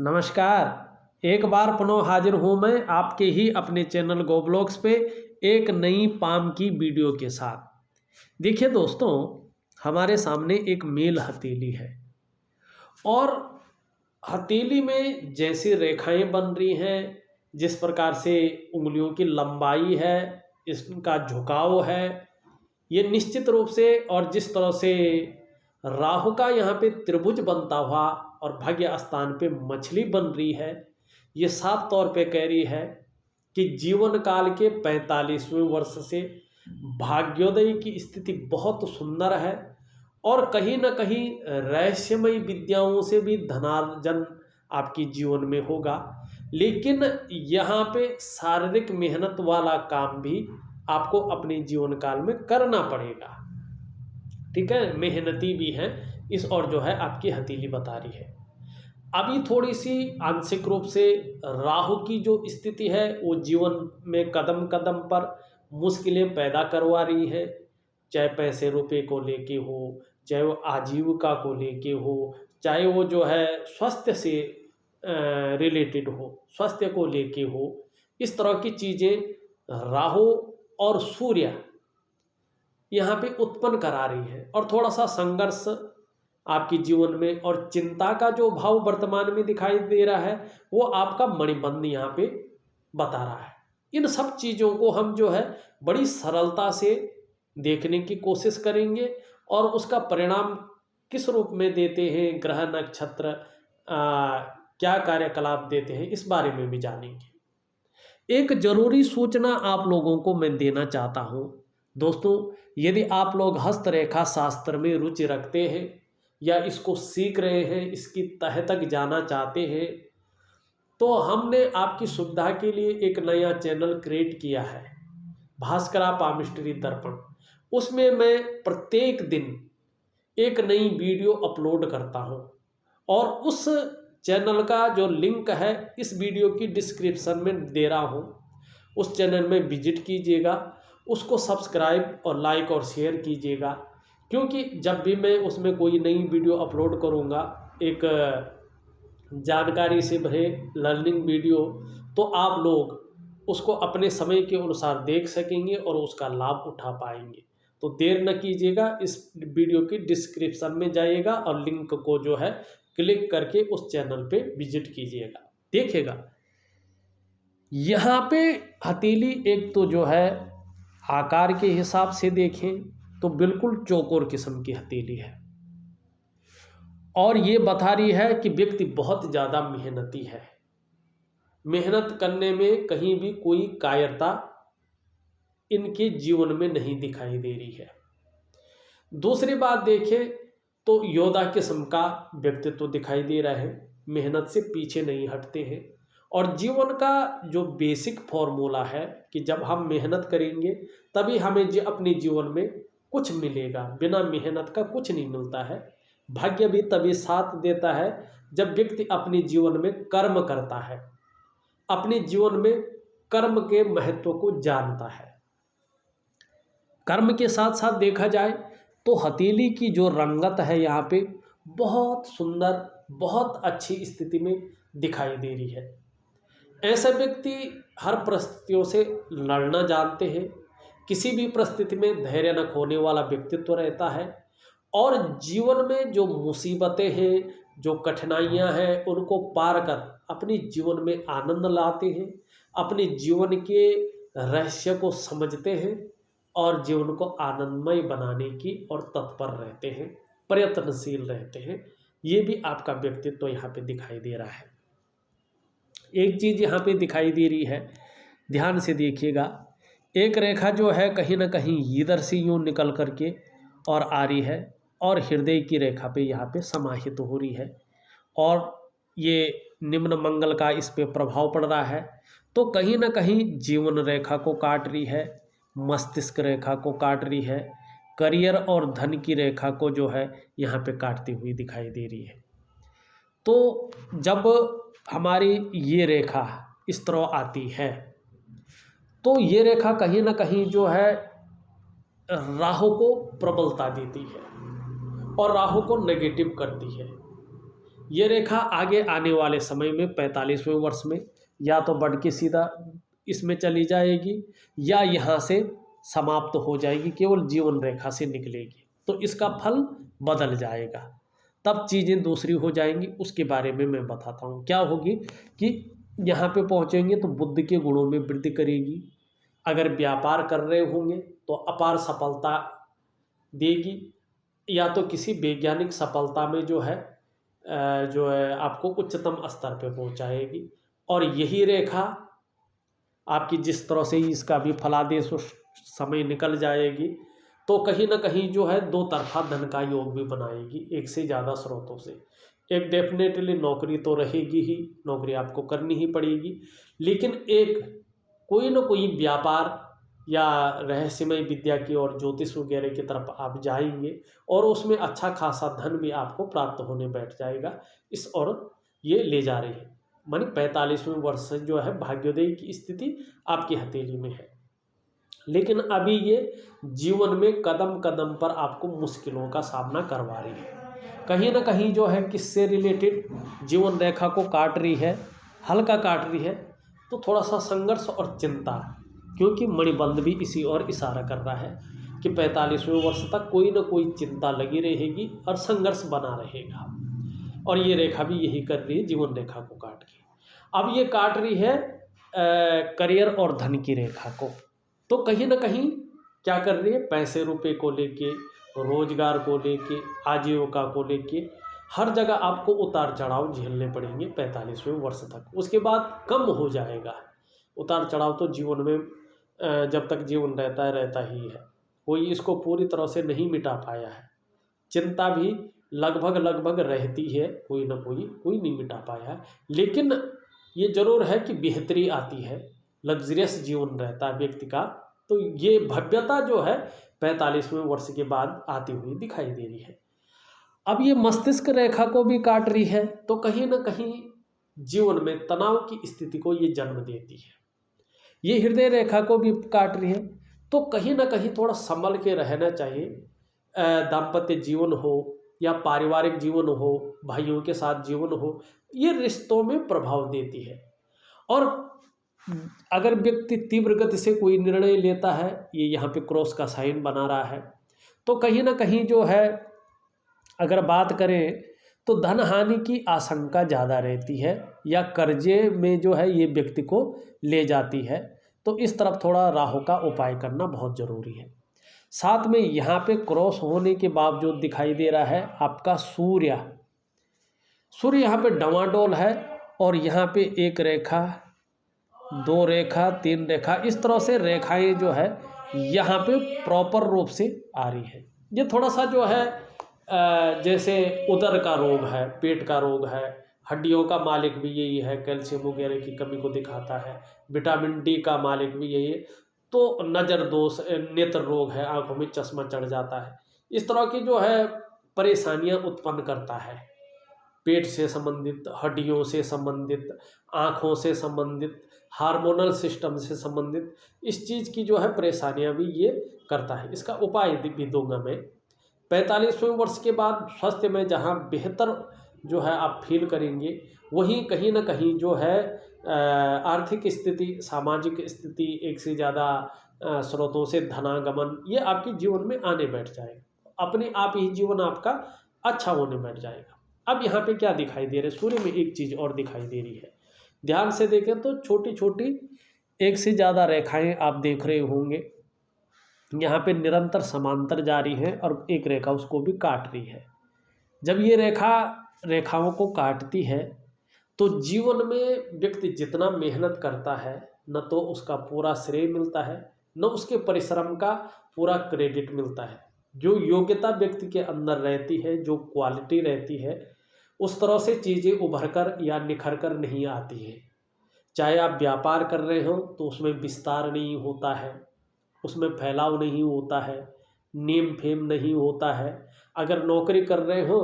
नमस्कार। एक बार पुनः हाजिर हूँ मैं आपके ही अपने चैनल गोब्लॉग्स पे एक नई पाम की वीडियो के साथ। देखिए दोस्तों, हमारे सामने एक मेल हथेली है और हथेली में जैसी रेखाएं बन रही हैं, जिस प्रकार से उंगलियों की लंबाई है, इसका झुकाव है, ये निश्चित रूप से, और जिस तरह से राहु का यहाँ पे त्रिभुज बनता हुआ और भाग्य स्थान पे मछली बन रही है, ये साफ तौर पे कह रही है कि जीवन काल के 45वें वर्ष से भाग्योदय की स्थिति बहुत सुंदर है और कहीं ना कहीं रहस्यमयी विद्याओं से भी धनार्जन आपकी जीवन में होगा। लेकिन यहाँ पे शारीरिक मेहनत वाला काम भी आपको अपने जीवन काल में करना पड़ेगा। ठीक है, मेहनती भी हैं इस और जो है आपकी हथेली बता रही है। अभी थोड़ी सी आंशिक रूप से राहु की जो स्थिति है वो जीवन में कदम कदम पर मुश्किलें पैदा करवा रही है, चाहे पैसे रुपए को लेके हो, चाहे वो आजीविका को लेके हो, चाहे वो जो है स्वास्थ्य से रिलेटेड हो, स्वास्थ्य को लेके हो। इस तरह की चीज़ें राहु और सूर्य यहाँ पे उत्पन्न करा रही है और थोड़ा सा संघर्ष आपके जीवन में और चिंता का जो भाव वर्तमान में दिखाई दे रहा है वो आपका मणिबंध यहाँ पे बता रहा है। इन सब चीज़ों को हम जो है बड़ी सरलता से देखने की कोशिश करेंगे और उसका परिणाम किस रूप में देते हैं, ग्रह नक्षत्र क्या कार्यकलाप देते हैं, इस बारे में भी जानेंगे। एक जरूरी सूचना आप लोगों को मैं देना चाहता हूँ दोस्तों, यदि आप लोग हस्तरेखा शास्त्र में रुचि रखते हैं या इसको सीख रहे हैं, इसकी तह तक जाना चाहते हैं, तो हमने आपकी सुविधा के लिए एक नया चैनल क्रिएट किया है, भास्करा पामिस्ट्री दर्पण। उसमें मैं प्रत्येक दिन एक नई वीडियो अपलोड करता हूं और उस चैनल का जो लिंक है इस वीडियो की डिस्क्रिप्शन में दे रहा हूं। उस चैनल में विजिट कीजिएगा, उसको सब्सक्राइब और लाइक और शेयर कीजिएगा, क्योंकि जब भी मैं उसमें कोई नई वीडियो अपलोड करूँगा, एक जानकारी से भरे लर्निंग वीडियो, तो आप लोग उसको अपने समय के अनुसार देख सकेंगे और उसका लाभ उठा पाएंगे। तो देर न कीजिएगा, इस वीडियो की डिस्क्रिप्शन में जाइएगा और लिंक को जो है क्लिक करके उस चैनल पे विजिट कीजिएगा। देखिएगा यहाँ पे हथेली एक तो जो है आकार के हिसाब से देखें तो बिल्कुल चौकोर किस्म की हथेली है और ये बता रही है कि व्यक्ति बहुत ज़्यादा मेहनती है, मेहनत करने में कहीं भी कोई कायरता इनके जीवन में नहीं दिखाई दे रही है। दूसरी बात देखें तो योद्धा किस्म का व्यक्तित्व दिखाई दे रहा है, मेहनत से पीछे नहीं हटते हैं और जीवन का जो बेसिक फॉर्मूला है कि जब हम मेहनत करेंगे तभी हमें अपने जीवन में कुछ मिलेगा, बिना मेहनत का कुछ नहीं मिलता है। भाग्य भी तभी साथ देता है जब व्यक्ति अपने जीवन में कर्म करता है, अपने जीवन में कर्म के महत्व को जानता है। कर्म के साथ साथ देखा जाए तो हथेली की जो रंगत है यहाँ पे बहुत सुंदर, बहुत अच्छी स्थिति में दिखाई दे रही है। ऐसे व्यक्ति हर परिस्थितियों से लड़ना जानते हैं, किसी भी परिस्थिति में धैर्य न खोने वाला व्यक्तित्व रहता है और जीवन में जो मुसीबतें हैं, जो कठिनाइयां हैं, उनको पार कर अपने जीवन में आनंद लाते हैं, अपने जीवन के रहस्य को समझते हैं और जीवन को आनंदमय बनाने की और तत्पर रहते हैं, प्रयत्नशील रहते हैं। ये भी आपका व्यक्तित्व यहाँ पे दिखाई दे रहा है। एक चीज़ यहाँ पे दिखाई दे रही है, ध्यान से देखिएगा, एक रेखा जो है कहीं ना कहीं इधर से यूँ निकल करके और आ रही है और हृदय की रेखा पे यहाँ पे समाहित हो रही है और ये निम्न मंगल का इस पे प्रभाव पड़ रहा है। तो कहीं ना कहीं जीवन रेखा को काट रही है, मस्तिष्क रेखा को काट रही है, करियर और धन की रेखा को जो है यहाँ पे काटती हुई दिखाई दे रही है। तो जब हमारी ये रेखा इस तरह आती है तो ये रेखा कहीं ना कहीं जो है राहु को प्रबलता देती है और राहु को नेगेटिव करती है। ये रेखा आगे आने वाले समय में 45वें वर्ष में या तो बढ़ के सीधा इसमें चली जाएगी या यहाँ से समाप्त हो जाएगी, केवल जीवन रेखा से निकलेगी, तो इसका फल बदल जाएगा, तब चीज़ें दूसरी हो जाएंगी। उसके बारे में मैं बताता हूँ। क्या होगी कि यहाँ पे पहुँचेंगे तो बुद्ध के गुणों में वृद्धि करेगी। अगर व्यापार कर रहे होंगे तो अपार सफलता देगी, या तो किसी वैज्ञानिक सफलता में जो है आपको उच्चतम स्तर पे पहुँचाएगी। और यही रेखा आपकी जिस तरह से इसका भी फलादेश उस समय निकल जाएगी तो कहीं ना कहीं जो है दो तरफा धन का योग भी बनाएगी, एक से ज़्यादा स्रोतों से। एक डेफिनेटली नौकरी तो रहेगी ही, नौकरी आपको करनी ही पड़ेगी, लेकिन एक कोई ना कोई व्यापार या रहस्यमय विद्या की और ज्योतिष वगैरह की तरफ आप जाएंगे और उसमें अच्छा खासा धन भी आपको प्राप्त होने बैठ जाएगा। इस और ये ले जा रही है, मानी 45वें वर्ष से जो है भाग्योदय की स्थिति आपकी हथेली में है। लेकिन अभी ये जीवन में कदम कदम पर आपको मुश्किलों का सामना करवा रही है, कहीं ना कहीं जो है किससे रिलेटेड जीवन रेखा को काट रही है, हल्का काट रही है, तो थोड़ा सा संघर्ष और चिंता, क्योंकि मणिबंध भी इसी ओर इशारा कर रहा है कि 45वें वर्ष तक कोई ना कोई चिंता लगी रहेगी और संघर्ष बना रहेगा। और ये रेखा भी यही कर रही है, जीवन रेखा को काट के। अब ये काट रही है करियर और धन की रेखा को, तो कहीं ना कहीं क्या कर रही है, पैसे रुपए को लेके, रोजगार को लेके, आजीविका को लेके हर जगह आपको उतार चढ़ाव झेलने पड़ेंगे 45वें वर्ष तक। उसके बाद कम हो जाएगा उतार चढ़ाव, तो जीवन में जब तक जीवन रहता ही है, कोई इसको पूरी तरह से नहीं मिटा पाया है। चिंता भी लगभग रहती है, कोई ना कोई नहीं मिटा पाया है। लेकिन ये जरूर है कि बेहतरी आती है, लग्जरियस जीवन रहता है व्यक्ति का, तो ये भव्यता जो है 45वें वर्ष के बाद आती हुई दिखाई दे रही है। अब ये मस्तिष्क रेखा को भी काट रही है, तो कहीं ना कहीं जीवन में तनाव की स्थिति को ये जन्म देती है। ये हृदय रेखा को भी काट रही है, तो कहीं ना कहीं थोड़ा संभल के रहना चाहिए। दाम्पत्य जीवन हो या पारिवारिक जीवन हो, भाइयों के साथ जीवन हो, ये रिश्तों में प्रभाव देती है। और अगर व्यक्ति तीव्र गति से कोई निर्णय लेता है, ये यहाँ पे क्रॉस का साइन बना रहा है, तो कहीं ना कहीं जो है अगर बात करें तो धन हानि की आशंका ज़्यादा रहती है, या कर्जे में जो है ये व्यक्ति को ले जाती है। तो इस तरफ थोड़ा राहु का उपाय करना बहुत ज़रूरी है। साथ में यहाँ पे क्रॉस होने के बावजूद दिखाई दे रहा है आपका सूर्य यहाँ पे डवाडोल है, और यहाँ पे एक रेखा, दो रेखा, तीन रेखा, इस तरह से रेखाएं जो है यहाँ पे प्रॉपर रूप से आ रही है। ये थोड़ा सा जो है जैसे उदर का रोग है, पेट का रोग है, हड्डियों का मालिक भी यही है, कैल्शियम वगैरह की कमी को दिखाता है, विटामिन डी का मालिक भी यही है, तो नज़र दोष, नेत्र रोग है, आंखों में चश्मा चढ़ जाता है, इस तरह की जो है परेशानियां उत्पन्न करता है। पेट से संबंधित, हड्डियों से संबंधित, आँखों से संबंधित, हार्मोनल सिस्टम से संबंधित इस चीज़ की जो है परेशानियां भी ये करता है। इसका उपाय भी दूंगा मैं। 45वें वर्ष के बाद स्वास्थ्य में जहाँ बेहतर जो है आप फील करेंगे, वहीं कहीं ना कहीं जो है आर्थिक स्थिति, सामाजिक स्थिति, एक से ज़्यादा स्रोतों से धनागमन ये आपके जीवन में आने बैठ जाएगा, अपने आप ही जीवन आपका अच्छा होने बैठ जाएगा। अब यहाँ पे क्या दिखाई दे रहा है, सूर्य में एक चीज़ और दिखाई दे रही है, ध्यान से देखें तो छोटी छोटी एक से ज़्यादा रेखाएं आप देख रहे होंगे, यहाँ पे निरंतर समांतर जारी है और एक रेखा उसको भी काट रही है। जब ये रेखाओं को काटती है तो जीवन में व्यक्ति जितना मेहनत करता है, न तो उसका पूरा श्रेय मिलता है, न उसके परिश्रम का पूरा क्रेडिट मिलता है। जो योग्यता व्यक्ति के अंदर रहती है, जो क्वालिटी रहती है, उस तरह से चीज़ें उभर कर या निखर कर नहीं आती है। चाहे आप व्यापार कर रहे हो तो उसमें विस्तार नहीं होता है, उसमें फैलाव नहीं होता है, नेम फेम नहीं होता है। अगर नौकरी कर रहे हो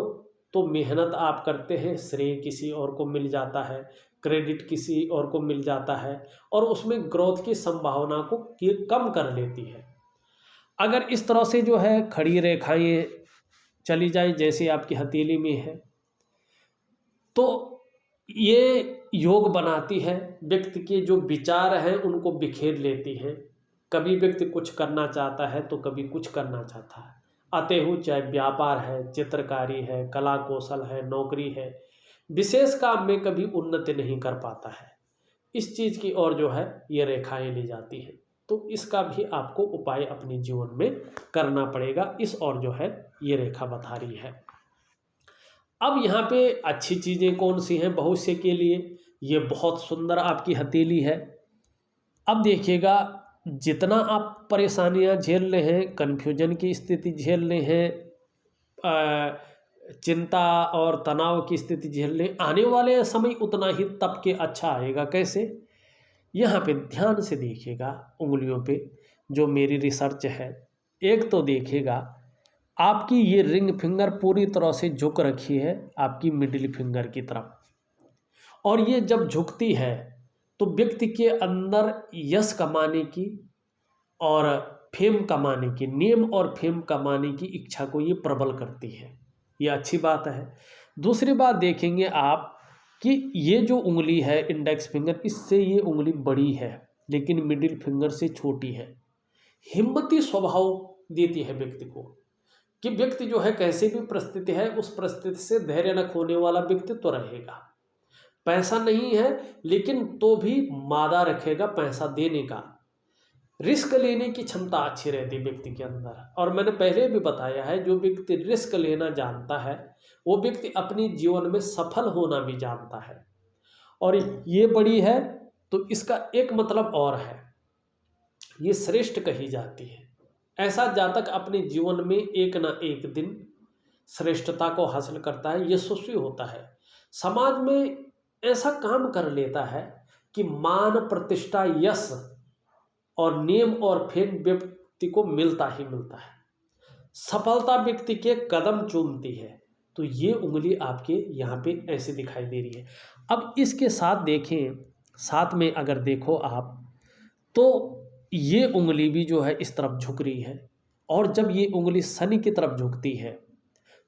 तो मेहनत आप करते हैं, श्रेय किसी और को मिल जाता है, क्रेडिट किसी और को मिल जाता है, और उसमें ग्रोथ की संभावना को कम कर लेती है। अगर इस तरह से जो है खड़ी रेखाएं चली जाए, जैसे आपकी हथेली में है, तो ये योग बनाती है, व्यक्ति के जो विचार हैं उनको बिखेर लेती हैं। कभी व्यक्ति कुछ करना चाहता है तो कभी कुछ करना चाहता है, अतएव चाहे व्यापार है, चित्रकारी है, कला कौशल है, नौकरी है, विशेष काम में कभी उन्नति नहीं कर पाता है। इस चीज़ की ओर जो है ये रेखाएं ली जाती हैं। तो इसका भी आपको उपाय अपने जीवन में करना पड़ेगा, इस ओर जो है ये रेखा बता रही है। अब यहाँ पे अच्छी चीज़ें कौन सी हैं भविष्य के लिए, ये बहुत सुंदर आपकी हथेली है। अब देखिएगा, जितना आप परेशानियाँ झेल रहे हैं, कन्फ्यूजन की स्थिति झेल रहे हैं, चिंता और तनाव की स्थिति झेल रहे हैं, आने वाले समय उतना ही तप के अच्छा आएगा। कैसे? यहाँ पे ध्यान से देखिएगा, उंगलियों पे जो मेरी रिसर्च है, एक तो देखिएगा आपकी ये रिंग फिंगर पूरी तरह से झुक रखी है आपकी मिडिल फिंगर की तरफ, और ये जब झुकती है तो व्यक्ति के अंदर यश कमाने की और फेम कमाने की, नेम और फेम कमाने की इच्छा को ये प्रबल करती है। ये अच्छी बात है। दूसरी बात देखेंगे आप कि ये जो उंगली है इंडेक्स फिंगर, इससे ये उंगली बड़ी है लेकिन मिडिल फिंगर से छोटी है। हिम्मती स्वभाव देती है व्यक्ति को, कि व्यक्ति जो है कैसे भी परिस्थिति है उस परिस्थिति से धैर्य न खोने वाला व्यक्ति तो रहेगा। पैसा नहीं है लेकिन तो भी मादा रखेगा पैसा देने का, रिस्क लेने की क्षमता अच्छी रहती है व्यक्ति के अंदर। और मैंने पहले भी बताया है, जो व्यक्ति रिस्क लेना जानता है वो व्यक्ति अपने जीवन में सफल होना भी जानता है। और ये बड़ी है तो इसका एक मतलब और है, ये श्रेष्ठ कही जाती है। ऐसा जातक अपने जीवन में एक ना एक दिन श्रेष्ठता को हासिल करता है, यशस्वी होता है, समाज में ऐसा काम कर लेता है कि मान प्रतिष्ठा यश और नेम और फेम व्यक्ति को मिलता ही मिलता है। सफलता व्यक्ति के कदम चूमती है। तो ये उंगली आपके यहाँ पे ऐसे दिखाई दे रही है। अब इसके साथ देखें, साथ में अगर देखो आप, तो ये उंगली भी जो है इस तरफ झुक रही है, और जब ये उंगली शनि की तरफ झुकती है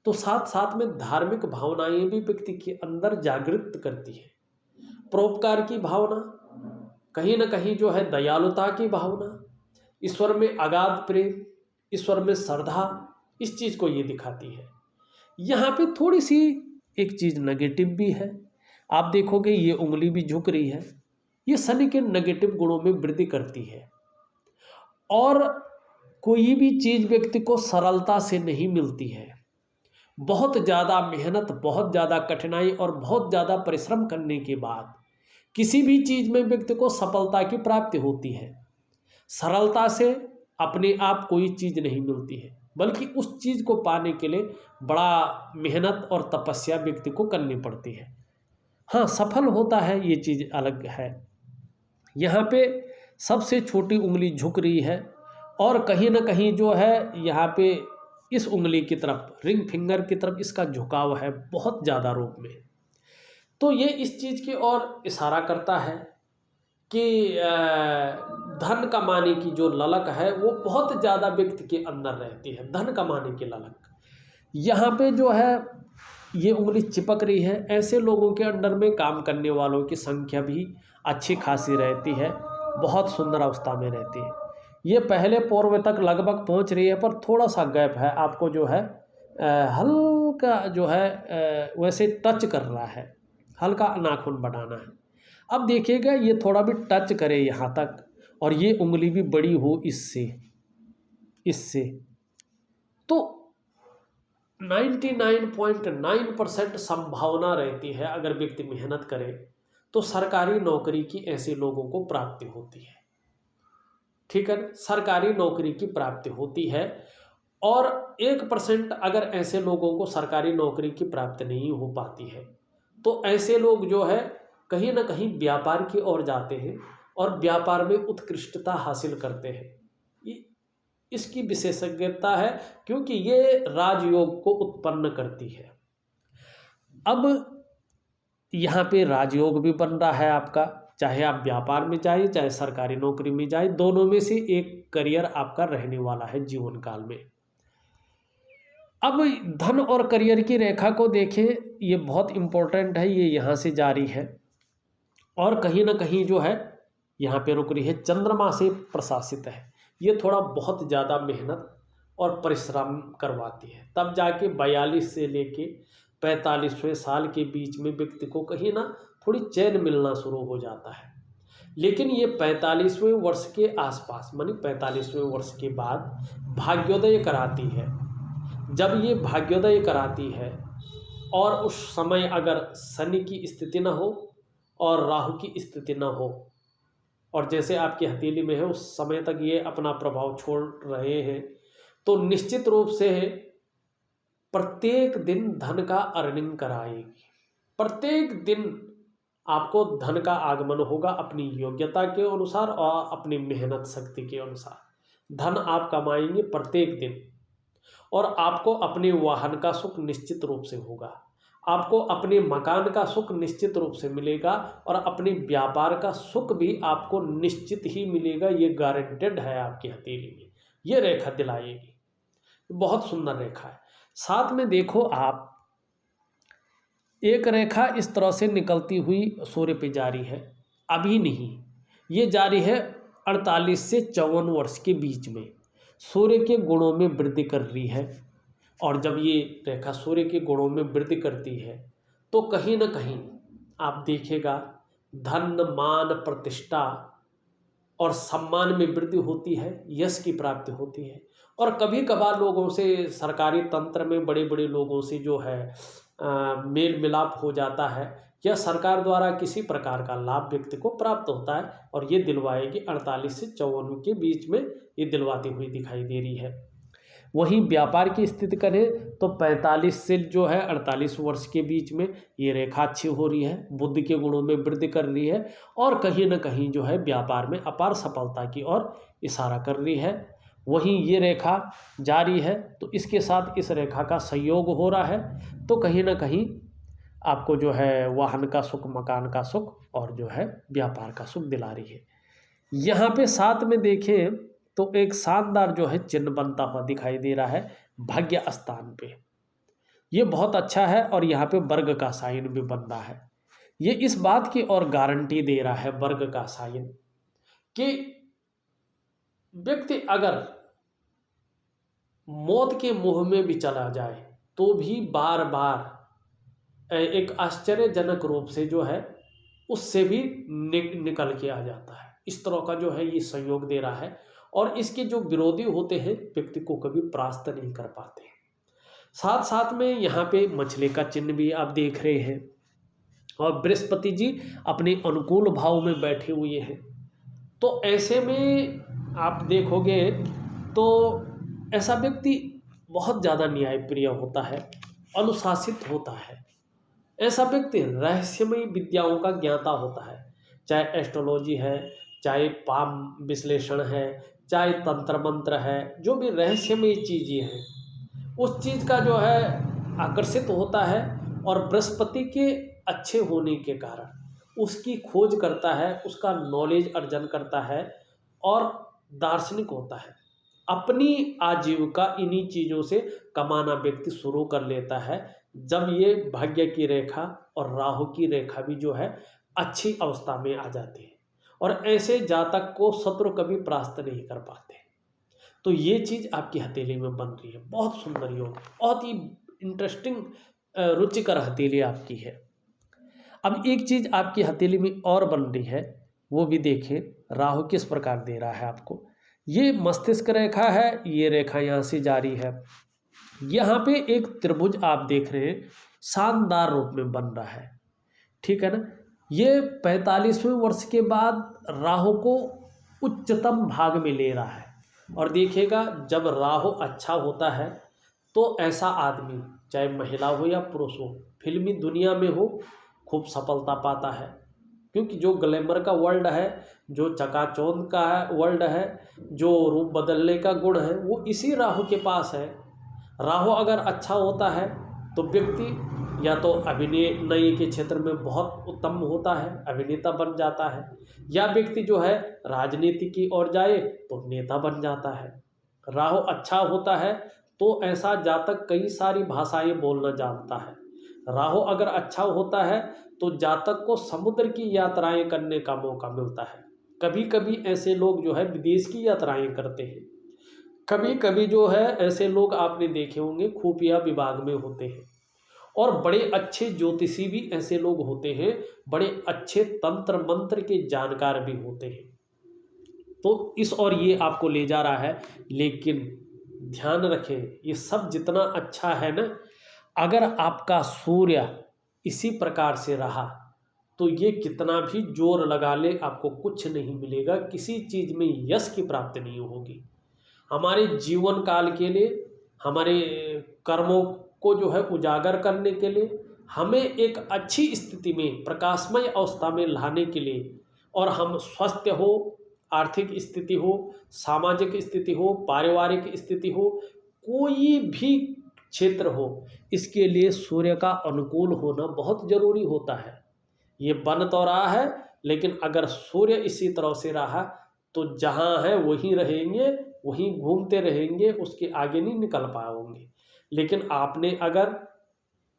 तो साथ साथ में धार्मिक भावनाएं भी व्यक्ति के अंदर जागृत करती है। परोपकार की भावना, कहीं ना कहीं जो है दयालुता की भावना, ईश्वर में अगाध प्रेम, ईश्वर में श्रद्धा, इस चीज़ को ये दिखाती है। यहाँ पे थोड़ी सी एक चीज़ नेगेटिव भी है। आप देखोगे ये उंगली भी झुक रही है, ये शनि के नेगेटिव गुणों में वृद्धि करती है। और कोई भी चीज़ व्यक्ति को सरलता से नहीं मिलती है, बहुत ज़्यादा मेहनत, बहुत ज़्यादा कठिनाई और बहुत ज़्यादा परिश्रम करने के बाद किसी भी चीज़ में व्यक्ति को सफलता की प्राप्ति होती है। सरलता से अपने आप कोई चीज़ नहीं मिलती है, बल्कि उस चीज़ को पाने के लिए बड़ा मेहनत और तपस्या व्यक्ति को करनी पड़ती है। हाँ, सफल होता है, ये चीज़ अलग है। यहाँ पे सबसे छोटी उंगली झुक रही है, और कहीं ना कहीं जो है यहाँ पे इस उंगली की तरफ, रिंग फिंगर की तरफ इसका झुकाव है बहुत ज़्यादा रूप में। तो ये इस चीज़ की ओर इशारा करता है कि धन कमाने की जो ललक है वो बहुत ज़्यादा व्यक्ति के अंदर रहती है, धन कमाने की ललक। यहाँ पे जो है ये उंगली चिपक रही है, ऐसे लोगों के अंडर में काम करने वालों की संख्या भी अच्छी खासी रहती है, बहुत सुंदर अवस्था में रहती है। ये पहले पूर्व तक लगभग पहुंच रही है, पर थोड़ा सा गैप है, आपको जो है हल्का जो है वैसे टच कर रहा है, हल्का नाखून बढ़ाना है। अब देखिएगा ये थोड़ा भी टच करे यहाँ तक, और ये उंगली भी बड़ी हो इससे तो 99.9% संभावना रहती है, अगर व्यक्ति मेहनत करे तो सरकारी नौकरी की ऐसे लोगों को प्राप्ति होती है। ठीक है, सरकारी नौकरी की प्राप्ति होती है। और 1% अगर ऐसे लोगों को सरकारी नौकरी की प्राप्ति नहीं हो पाती है तो ऐसे लोग जो है कहीं ना कहीं व्यापार की ओर जाते हैं और व्यापार में उत्कृष्टता हासिल करते हैं। इसकी विशेषज्ञता है, क्योंकि ये राजयोग को उत्पन्न करती है। अब यहाँ पे राजयोग भी बन रहा है आपका, चाहे आप व्यापार में जाइए चाहे सरकारी नौकरी में जाइए, दोनों में से एक करियर आपका रहने वाला है जीवन काल में। अब धन और करियर की रेखा को देखें, ये बहुत इम्पोर्टेंट है, ये यहाँ से जारी है और कहीं ना कहीं जो है यहाँ पे रुक रही है, चंद्रमा से प्रशासित है। ये थोड़ा बहुत ज़्यादा मेहनत और परिश्रम करवाती है, तब जाके 42 से लेके 45वें साल के बीच में व्यक्ति को कहीं ना थोड़ी चैन मिलना शुरू हो जाता है। लेकिन ये 45वें वर्ष के आसपास, मानी 45वें वर्ष के बाद भाग्योदय कराती है। जब ये भाग्योदय कराती है और उस समय अगर शनि की स्थिति न हो और राहु की स्थिति न हो, और जैसे आपकी हथेली में है उस समय तक ये अपना प्रभाव छोड़ रहे हैं, तो निश्चित रूप से प्रत्येक दिन धन का अर्निंग कराएगी। प्रत्येक दिन आपको धन का आगमन होगा अपनी योग्यता के अनुसार और अपनी मेहनत शक्ति के अनुसार धन आप कमाएंगे प्रत्येक दिन। और आपको अपने वाहन का सुख निश्चित रूप से होगा, आपको अपने मकान का सुख निश्चित रूप से मिलेगा और अपने व्यापार का सुख भी आपको निश्चित ही मिलेगा। ये गारंटेड है आपकी हथेली में, ये रेखा दिलाएगी। बहुत सुंदर रेखा है। साथ में देखो आप, एक रेखा इस तरह से निकलती हुई सूर्य पे जारी है, अभी नहीं, ये जारी है 48 से 54 वर्ष के बीच में, सूर्य के गुणों में वृद्धि कर रही है। और जब ये रेखा सूर्य के गुणों में वृद्धि करती है तो कहीं ना कहीं आप देखिएगा धन, मान, प्रतिष्ठा और सम्मान में वृद्धि होती है, यश की प्राप्ति होती है। और कभी कभार लोगों से, सरकारी तंत्र में बड़े बड़े लोगों से जो है मेल मिलाप हो जाता है, या सरकार द्वारा किसी प्रकार का लाभ व्यक्ति को प्राप्त होता है, और ये दिलवाएगी 48 से 54 के बीच में ये दिलवाती हुई दिखाई दे रही है। वहीं व्यापार की स्थिति करें तो 45 से जो है 48 वर्ष के बीच में ये रेखा अच्छी हो रही है, बुद्धि के गुणों में वृद्धि कर रही है और कहीं ना कहीं जो है व्यापार में अपार सफलता की ओर इशारा कर रही है। वहीं ये रेखा जारी है तो इसके साथ इस रेखा का संयोग हो रहा है, तो कहीं ना कहीं आपको जो है वाहन का सुख, मकान का सुख और जो है व्यापार का सुख दिला रही है। यहाँ पे साथ में देखें तो एक शानदार जो है चिन्ह बनता हुआ दिखाई दे रहा है भाग्य स्थान पे, ये बहुत अच्छा है। और यहाँ पे वर्ग का साइन भी बन रहा है, ये इस बात की और गारंटी दे रहा है वर्ग का साइन कि व्यक्ति अगर मौत के मुंह में भी चला जाए तो भी बार बार एक आश्चर्यजनक रूप से जो है उससे भी निकल के आ जाता है। इस तरह का जो है ये संयोग दे रहा है, और इसके जो विरोधी होते हैं व्यक्ति को कभी परास्त नहीं कर पाते। साथ साथ में यहाँ पे मछली का चिन्ह भी आप देख रहे हैं, और बृहस्पति जी अपने अनुकूल भाव में बैठे हुए हैं। तो ऐसे में आप देखोगे तो ऐसा व्यक्ति बहुत ज़्यादा न्यायप्रिय होता है, अनुशासित होता है। ऐसा व्यक्ति रहस्यमयी विद्याओं का ज्ञाता होता है, चाहे एस्ट्रोलॉजी है, चाहे पाम विश्लेषण है, चाहे तंत्र मंत्र है, जो भी रहस्यमयी चीज़ें हैं उस चीज़ का जो है आकर्षित होता है। और बृहस्पति के अच्छे होने के कारण उसकी खोज करता है, उसका नॉलेज अर्जन करता है और दार्शनिक होता है। अपनी आजीविका इन्हीं चीज़ों से कमाना व्यक्ति शुरू कर लेता है जब ये भाग्य की रेखा और राहु की रेखा भी जो है अच्छी अवस्था में आ जाती है। और ऐसे जातक को शत्रु कभी परास्त नहीं कर पाते। तो ये चीज़ आपकी हथेली में बन रही है, बहुत सुंदर योग, बहुत ही इंटरेस्टिंग रुचिकर हथेली आपकी है। अब एक चीज़ आपकी हथेली में और बन रही है, वो भी देखें राहु किस प्रकार दे रहा है आपको। ये मस्तिष्क रेखा है, ये रेखा यहाँ से जारी है, यहाँ पे एक त्रिभुज आप देख रहे हैं शानदार रूप में बन रहा है, ठीक है ना। ये 45वें वर्ष के बाद राहु को उच्चतम भाग में ले रहा है। और देखिएगा जब राहु अच्छा होता है तो ऐसा आदमी, चाहे महिला हो या पुरुष हो, फिल्मी दुनिया में हो, खूब सफलता पाता है। क्योंकि जो ग्लैमर का वर्ल्ड है, जो चकाचौंध का वर्ल्ड है, जो रूप बदलने का गुण है, वो इसी राहु के पास है। राहु अगर अच्छा होता है तो व्यक्ति या तो अभिनय के क्षेत्र में बहुत उत्तम होता है, अभिनेता बन जाता है, या व्यक्ति जो है राजनीति की ओर जाए तो नेता बन जाता है। राहु अच्छा होता है तो ऐसा जातक कई सारी भाषाएं बोलना जानता है। राहु अगर अच्छा होता है तो जातक को समुद्र की यात्राएं करने का मौका मिलता है। कभी कभी ऐसे लोग जो है विदेश की यात्राएं करते हैं। कभी कभी जो है ऐसे लोग आपने देखे होंगे खुफिया विभाग में होते हैं। और बड़े अच्छे ज्योतिषी भी ऐसे लोग होते हैं, बड़े अच्छे तंत्र मंत्र के जानकार भी होते हैं। तो इस और ये आपको ले जा रहा है, लेकिन ध्यान रखें ये सब जितना अच्छा है ना, अगर आपका सूर्य इसी प्रकार से रहा तो ये कितना भी जोर लगा ले आपको कुछ नहीं मिलेगा, किसी चीज़ में यश की प्राप्ति नहीं होगी। हमारे जीवन काल के लिए, हमारे कर्मों को जो है उजागर करने के लिए, हमें एक अच्छी स्थिति में प्रकाशमय अवस्था में लाने के लिए, और हम स्वस्थ हो, आर्थिक स्थिति हो, सामाजिक स्थिति हो, पारिवारिक स्थिति हो, कोई भी क्षेत्र हो, इसके लिए सूर्य का अनुकूल होना बहुत जरूरी होता है। ये बन तो रहा है, लेकिन अगर सूर्य इसी तरह से रहा तो जहाँ है वहीं रहेंगे, वहीं घूमते रहेंगे, उसके आगे नहीं निकल पाओगे। लेकिन आपने अगर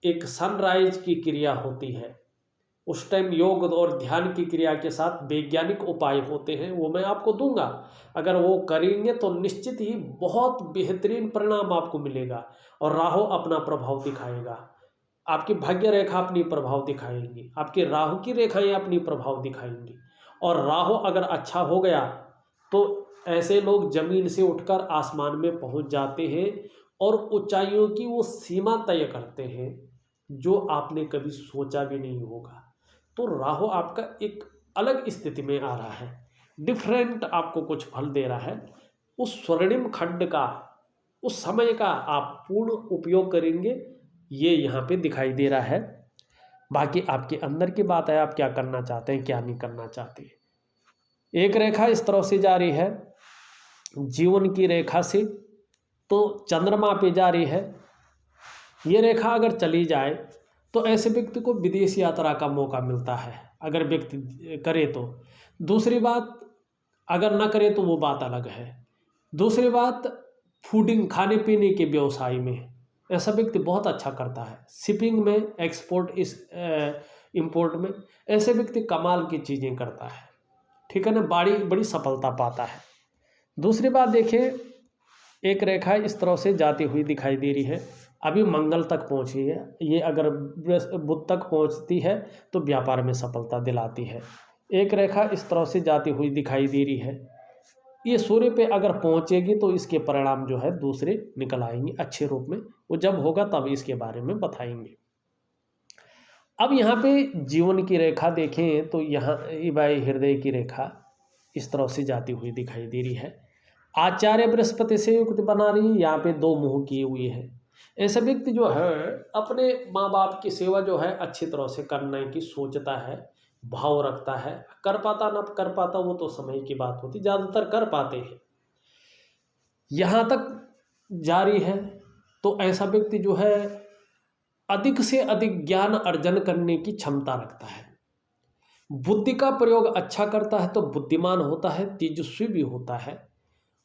एक सनराइज की क्रिया होती है, उस टाइम योग और ध्यान की क्रिया के साथ वैज्ञानिक उपाय होते हैं, वो मैं आपको दूंगा। अगर वो करेंगे तो निश्चित ही बहुत बेहतरीन परिणाम आपको मिलेगा। और राहु अपना प्रभाव दिखाएगा, आपकी भाग्य रेखा अपनी प्रभाव दिखाएंगी, आपकी राहु की रेखाएं अपनी प्रभाव दिखाएंगी। और राहु अगर अच्छा हो गया तो ऐसे लोग जमीन से उठकर आसमान में पहुंच जाते हैं और ऊंचाइयों की वो सीमा तय करते हैं जो आपने कभी सोचा भी नहीं होगा। तो राहु आपका एक अलग स्थिति में आ रहा है, डिफरेंट आपको कुछ फल दे रहा है। उस स्वर्णिम खंड का, उस समय का आप पूर्ण उपयोग करेंगे, ये यहाँ पे दिखाई दे रहा है। बाकी आपके अंदर की बात है, आप क्या करना चाहते हैं क्या नहीं करना चाहते। एक रेखा इस तरह से जा रही है जीवन की रेखा से, तो चंद्रमा पे जा रही है। ये रेखा अगर चली जाए तो ऐसे व्यक्ति को विदेश यात्रा का मौका मिलता है, अगर व्यक्ति करे तो। दूसरी बात, अगर ना करे तो वो बात अलग है। दूसरी बात, फूडिंग, खाने पीने के व्यवसाय में ऐसा व्यक्ति बहुत अच्छा करता है। शिपिंग में, एक्सपोर्ट इंपोर्ट में ऐसे व्यक्ति कमाल की चीज़ें करता है, ठीक है ना, बड़ी सफलता पाता है। दूसरी बात देखें, एक रेखा इस तरह से जाती हुई दिखाई दे रही है, अभी मंगल तक पहुंची है। ये अगर बुध तक पहुंचती है तो व्यापार में सफलता दिलाती है। एक रेखा इस तरह से जाती हुई दिखाई दे रही है, ये सूर्य पे अगर पहुंचेगी तो इसके परिणाम जो है दूसरे निकल आएंगे अच्छे रूप में। वो जब होगा तब इसके बारे में बताएंगे। अब यहाँ पे जीवन की रेखा देखें तो यहाँ भाई हृदय की रेखा इस तरह से जाती हुई दिखाई दे रही है। आचार्य बृहस्पति से युक्त बना रही है, यहाँ पे दो मुंह किए हुए हैं। ऐसा व्यक्ति जो है अपने माँ बाप की सेवा जो है अच्छी तरह से करने की सोचता है, भाव रखता है। कर पाता ना कर पाता वो तो समय की बात होती, ज़्यादातर कर पाते हैं। यहाँ तक जारी है तो ऐसा व्यक्ति जो है अधिक से अधिक ज्ञान अर्जन करने की क्षमता रखता है। बुद्धि का प्रयोग अच्छा करता है तो बुद्धिमान होता है, तेजस्वी भी होता है,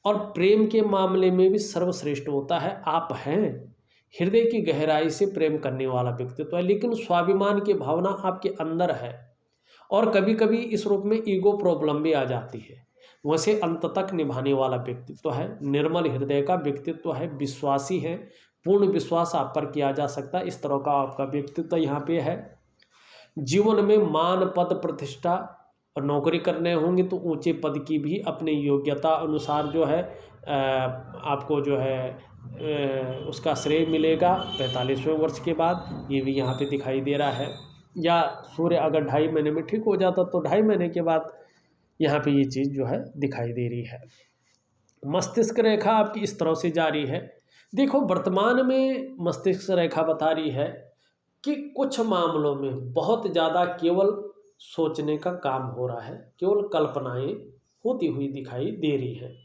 और प्रेम के मामले में भी सर्वश्रेष्ठ होता है। आप हैं हृदय की गहराई से प्रेम करने वाला व्यक्तित्व है, लेकिन स्वाभिमान की भावना आपके अंदर है और कभी कभी इस रूप में ईगो प्रॉब्लम भी आ जाती है। वैसे अंत तक निभाने वाला व्यक्तित्व है, निर्मल हृदय का व्यक्तित्व है, विश्वासी है, पूर्ण विश्वास आप पर किया जा सकता है, इस तरह का आपका व्यक्तित्व यहाँ पे है। जीवन में मान पद प्रतिष्ठा और नौकरी करने होंगे तो ऊंचे पद की भी अपने योग्यता अनुसार जो है आपको जो है उसका श्रेय मिलेगा 45वें वर्ष के बाद। ये भी यहाँ पे दिखाई दे रहा है। या सूर्य अगर 2.5 महीने में ठीक हो जाता तो 2.5 महीने के बाद यहाँ पे ये चीज़ जो है दिखाई दे रही है। मस्तिष्क रेखा आपकी इस तरह से जारी है। देखो वर्तमान में मस्तिष्क रेखा बता रही है कि कुछ मामलों में बहुत ज़्यादा केवल सोचने का काम हो रहा है, केवल कल्पनाएं होती हुई दिखाई दे रही है।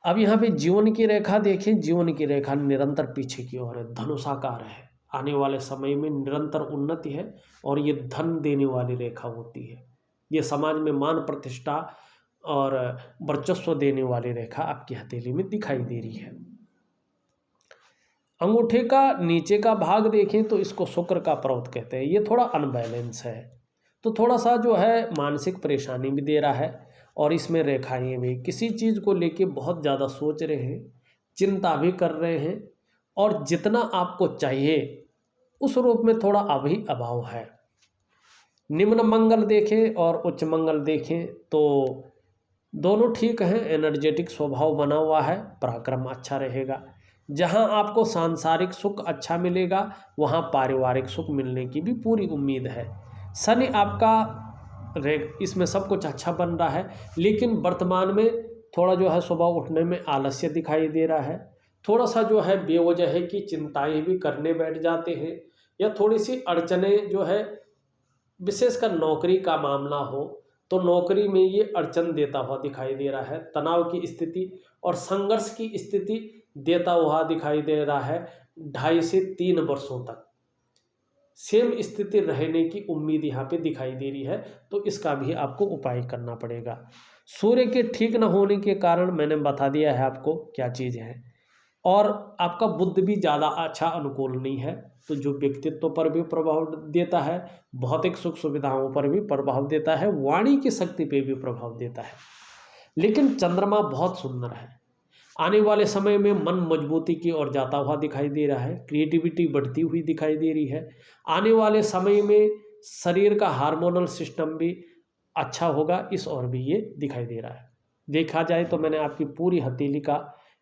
अब यहाँ पे जीवन की रेखा देखें, जीवन की रेखा निरंतर पीछे की ओर है, धनुषाकार है, आने वाले समय में निरंतर उन्नति है और ये धन देने वाली रेखा होती है। ये समाज में मान प्रतिष्ठा और वर्चस्व देने वाली रेखा आपकी हथेली में दिखाई दे रही है। अंगूठे का नीचे का भाग देखें तो इसको शुक्र का पर्वत कहते हैं। ये थोड़ा अनबैलेंस है, तो थोड़ा सा जो है मानसिक परेशानी भी दे रहा है। और इसमें रेखाएं भी, किसी चीज़ को लेके बहुत ज़्यादा सोच रहे हैं, चिंता भी कर रहे हैं, और जितना आपको चाहिए उस रूप में थोड़ा अभी अभाव है। निम्न मंगल देखें और उच्च मंगल देखें तो दोनों ठीक हैं। एनर्जेटिक स्वभाव बना हुआ है, पराक्रम अच्छा रहेगा। जहां आपको सांसारिक सुख अच्छा मिलेगा वहां पारिवारिक सुख मिलने की भी पूरी उम्मीद है। शनि आपका इसमें सब कुछ अच्छा बन रहा है, लेकिन वर्तमान में थोड़ा जो है सुबह उठने में आलस्य दिखाई दे रहा है। थोड़ा सा जो है बेवजह की चिंताएं भी करने बैठ जाते हैं, या थोड़ी सी अड़चनें जो है, विशेषकर नौकरी का मामला हो तो नौकरी में ये अड़चन देता हुआ दिखाई दे रहा है। तनाव की स्थिति और संघर्ष की स्थिति देता हुआ दिखाई दे रहा है। 2.5 से 3 वर्षों तक सेम स्थिति रहने की उम्मीद यहाँ पे दिखाई दे रही है, तो इसका भी आपको उपाय करना पड़ेगा। सूर्य के ठीक न होने के कारण मैंने बता दिया है आपको क्या चीज़ है। और आपका बुद्ध भी ज़्यादा अच्छा अनुकूल नहीं है, तो जो व्यक्तित्व पर भी प्रभाव देता है, भौतिक सुख सुविधाओं पर भी प्रभाव देता है, वाणी की शक्ति पे भी प्रभाव देता है। लेकिन चंद्रमा बहुत सुंदर है। आने वाले समय में मन मजबूती की ओर जाता हुआ दिखाई दे रहा है, क्रिएटिविटी बढ़ती हुई दिखाई दे रही है। आने वाले समय में शरीर का हार्मोनल सिस्टम भी अच्छा होगा, इस ओर भी ये दिखाई दे रहा है। देखा जाए तो मैंने आपकी पूरी हथेली का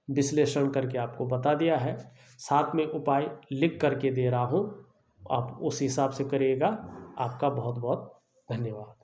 विश्लेषण करके आपको बता दिया है, साथ में उपाय लिख करके दे रहा हूँ, आप उस हिसाब से करिएगा। आपका बहुत बहुत धन्यवाद।